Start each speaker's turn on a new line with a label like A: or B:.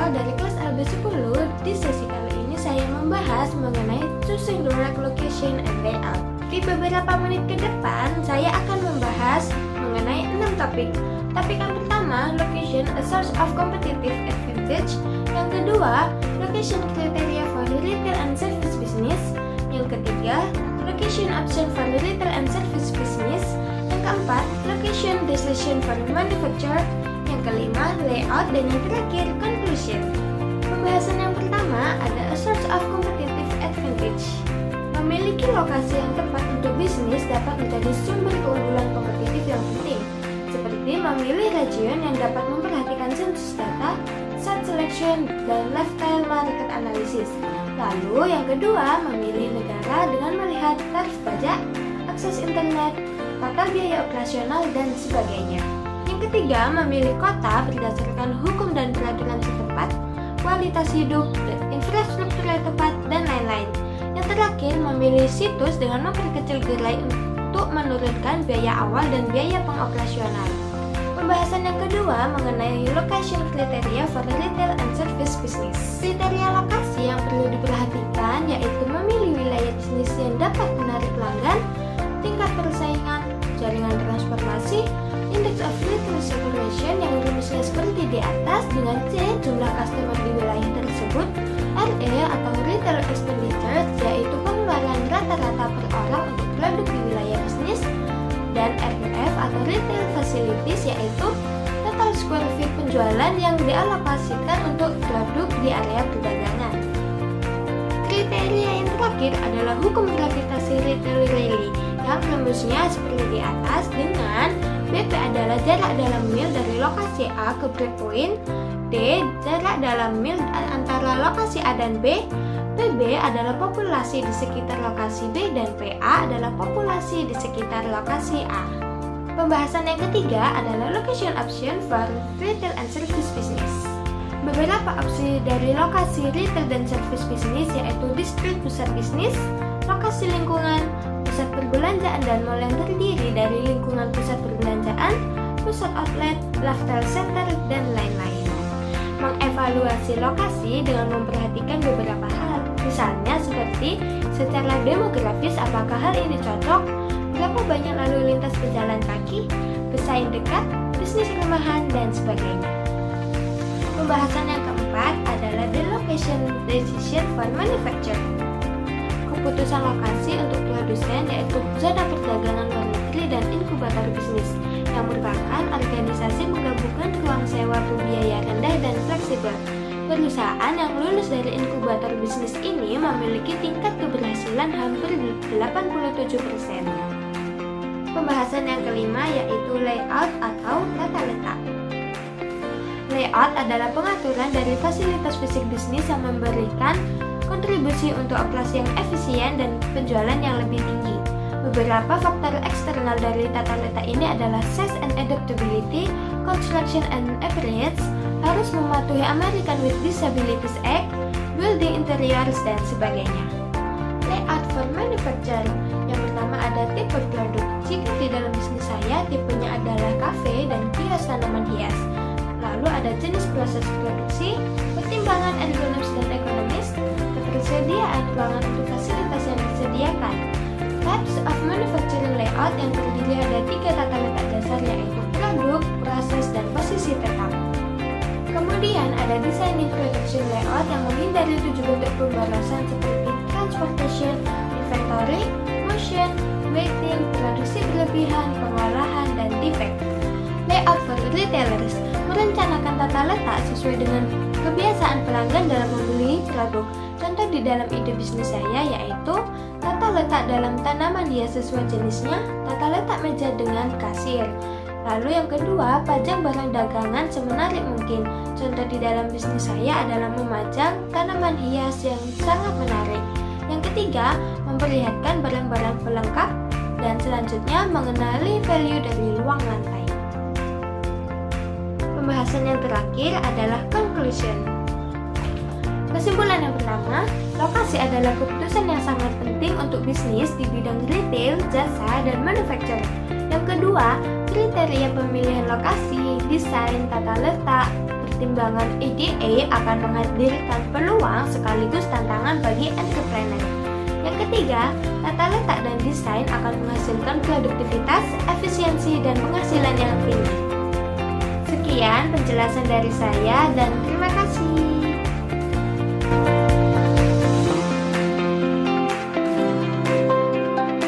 A: Channel dari kelas LB10. Di sesi kali ini saya membahas mengenai choosing the right location and layout. Di beberapa menit ke depan, saya akan membahas mengenai 6 topik. Topik yang pertama, location a source of competitive advantage. Yang kedua, location criteria for retail and service business. Yang ketiga, location option for retail and service business. Yang keempat, location decision for manufacturer. Yang kelima, layout, dan yang terakhir, conclusion. Pembahasan yang pertama ada a source of competitive advantage. Memiliki lokasi yang tepat untuk bisnis dapat menjadi sumber keunggulan kompetitif yang penting, seperti memilih region yang dapat memperhatikan sensus data, site selection, dan lifestyle market analysis. Lalu yang kedua, memilih negara dengan melihat tarif pajak, akses internet, total biaya operasional, dan sebagainya. Yang ketiga, memilih kota berdasarkan hukum dan peraturan setempat, kualitas hidup, dan infrastruktur yang tepat, dan lain-lain. Yang terakhir, memilih situs dengan memperkecil gerai untuk menurunkan biaya awal dan biaya pengoperasional. Pembahasan yang kedua mengenai location criteria for retail and service business. Kriteria lokasi yang perlu diperhatikan yaitu memilih wilayah bisnis yang dapat menarik pelanggan, tingkat persaingan, jaringan transportasi, index of retail saturation yang rumusnya seperti di atas dengan C jumlah customer di wilayah tersebut, RE atau retail expenditure yaitu pengeluaran rata-rata per orang untuk produk di wilayah bisnis, dan RF atau retail facilities yaitu total square feet penjualan yang dialokasikan untuk produk di area perdagangan. Kriteria yang terakhir adalah hukum gravitasi retail Rayleigh yang rumusnya seperti di atas dengan BP adalah jarak dalam mil dari lokasi A ke breakpoint, D jarak dalam mil antara lokasi A dan B, PB adalah populasi di sekitar lokasi B, dan PA adalah populasi di sekitar lokasi A. Pembahasan yang ketiga adalah location option for retail and service business. Beberapa opsi dari lokasi retail dan service business yaitu distrik pusat bisnis, lokasi lingkungan, pusat perbelanjaan dan mall yang terdiri dari lingkungan pusat perbelanjaan, pusat outlet, lifestyle center, dan lain-lain. Mengevaluasi lokasi dengan memperhatikan beberapa hal, misalnya seperti secara demografis apakah hal ini cocok, berapa banyak lalu lintas pejalan kaki, pesaing dekat, bisnis rumahan, dan sebagainya. Pembahasan yang keempat adalah the location decision for manufacturer. Keputusan lokasi untuk produsen yaitu zona perdagangan luar negeri dan inkubator bisnis yang merupakan organisasi menggabungkan ruang sewa berbiaya rendah dan fleksibel. Perusahaan yang lulus dari inkubator bisnis ini memiliki tingkat keberhasilan hampir 87%. Pembahasan yang kelima yaitu layout atau tata letak. Layout adalah pengaturan dari fasilitas fisik bisnis yang memberikan kontribusi untuk operasi yang efisien dan penjualan yang lebih tinggi. Beberapa faktor eksternal dari tata letak ini adalah size and adaptability, construction and appearance, harus mematuhi American with Disabilities Act, building interiors, dan sebagainya. Layout for manufacturer. Yang pertama ada tipe produk. Jika di dalam bisnis saya, tipenya adalah kafe dan kios tanaman hias. Lalu ada jenis proses produksi, pertimbangan ergonomis dan ekonomis, ketersediaan ruangan untuk fasilitas yang disediakan. Types of manufacturing layout yang terdiri ada 3 tata letak dasar yaitu produk, proses, dan posisi tetap. Kemudian ada designing production layout yang menghindari 7 bentuk pemborosan seperti transportation, inventory, motion, waiting, produksi berlebihan, pengolahan, dan defect. Layout for retailers merencanakan tata letak sesuai dengan kebiasaan pelanggan dalam membeli produk. Contoh di dalam ide bisnis saya yaitu tata letak dalam tanaman hias sesuai jenisnya, tata letak meja dengan kasir. Lalu yang kedua, pajang barang dagangan semenarik mungkin. Contoh di dalam bisnis saya adalah memajang tanaman hias yang sangat menarik. Yang ketiga, memperlihatkan barang-barang pelengkap. Dan selanjutnya, mengenali value dari ruang lantai. Pembahasan yang terakhir adalah conclusion. Kesimpulan yang pertama, lokasi adalah keputusan yang sangat penting untuk bisnis di bidang retail, jasa, dan manufacturing. Yang kedua, kriteria pemilihan lokasi, desain, tata letak, pertimbangan EDA akan menghadirkan peluang sekaligus tantangan bagi entrepreneur. Yang ketiga, tata letak dan desain akan menghasilkan produktivitas, efisiensi, dan penghasilan yang tinggi. Sekian penjelasan dari saya dan terima kasih.